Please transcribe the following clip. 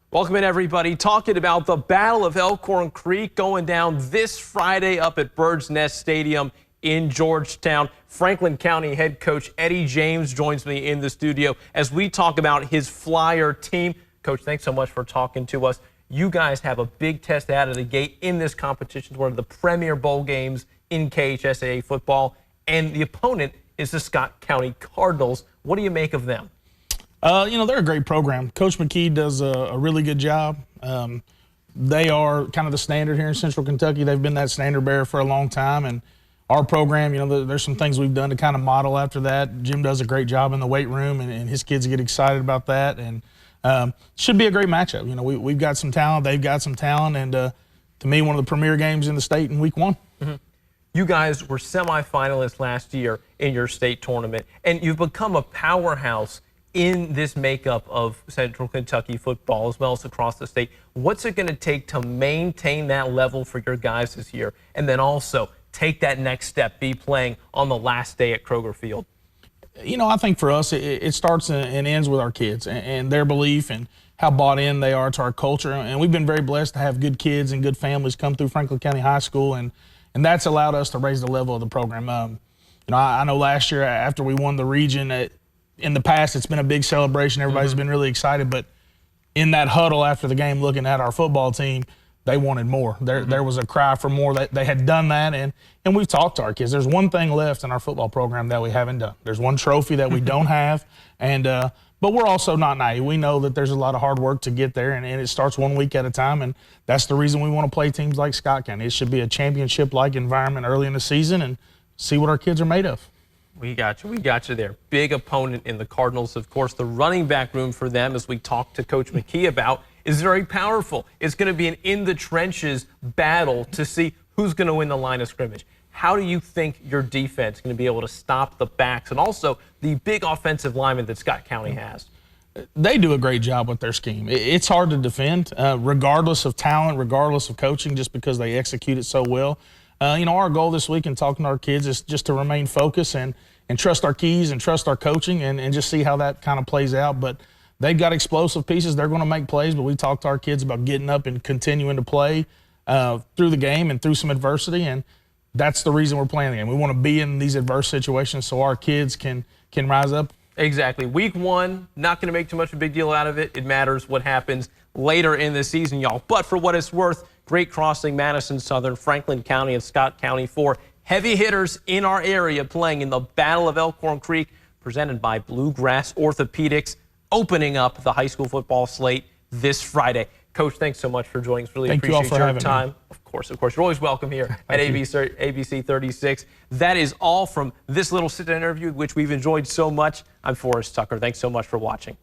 Welcome in, everybody. Talking about the Battle of Elkhorn Creek going down this Friday up at Bird's Nest Stadium in Georgetown. Franklin County head coach Eddie James joins me in the studio as we talk about his Flyer team. Coach, thanks so much for talking to us. You guys have a big test out of the gate in this competition. It's one of the premier bowl games in KHSAA football, and the opponent is the Scott County Cardinals. What do you make of them? They're a great program. Coach McKee does a really good job. They are kind of the standard here in Central Kentucky. They've been that standard bearer for a long time. And our program, there's some things we've done to kind of model after that. Jim does a great job in the weight room, and his kids get excited about that. And should be a great matchup. We've got some talent. They've got some talent. And to me, one of the premier games in the state in week one. Mm-hmm. You guys were semifinalists last year in your state tournament, and you've become a powerhouse in this makeup of Central Kentucky football as well as across the state. What's it going to take to maintain that level for your guys this year, and then also take that next step, be playing on the last day at Kroger Field? I think for us, it starts and ends with our kids and their belief and how bought in they are to our culture. And we've been very blessed to have good kids and good families come through Franklin County High School, and that's allowed us to raise the level of the program. I know last year after we won the region, in the past, it's been a big celebration. Everybody's been really excited. But in that huddle after the game, looking at our football team, they wanted more. There was a cry for more. They had done that, and we've talked to our kids. There's one thing left in our football program that we haven't done. There's one trophy that we don't have, but we're also not naive. We know that there's a lot of hard work to get there, and it starts 1 week at a time, and that's the reason we want to play teams like Scott County. It should be a championship-like environment early in the season and see what our kids are made of. We got you there. Big opponent in the Cardinals. Of course, the running back room for them, as we talked to Coach McKee about, is very powerful. It's going to be an in-the-trenches battle to see who's going to win the line of scrimmage. How do you think your defense is going to be able to stop the backs and also the big offensive lineman that Scott County has? They do a great job with their scheme. It's hard to defend, regardless of talent, regardless of coaching, just because they execute it so well. Our goal this week in talking to our kids is just to remain focused and trust our keys and trust our coaching and just see how that kind of plays out. But they've got explosive pieces. They're going to make plays, but we talk to our kids about getting up and continuing to play through the game and through some adversity, and that's the reason we're playing the game. We want to be in these adverse situations so our kids can rise up. Exactly. Week one, not going to make too much of a big deal out of it. It matters what happens later in the season, y'all. But for what it's worth, Great Crossing, Madison Southern, Franklin County, and Scott County, 4 heavy hitters in our area playing in the Battle of Elkhorn Creek, presented by Bluegrass Orthopedics, opening up the high school football slate this Friday. Coach, thanks so much for joining us. Really appreciate your time. Of course. You're always welcome here at ABC 36. That is all from this little sit-down interview, which we've enjoyed so much. I'm Forrest Tucker. Thanks so much for watching.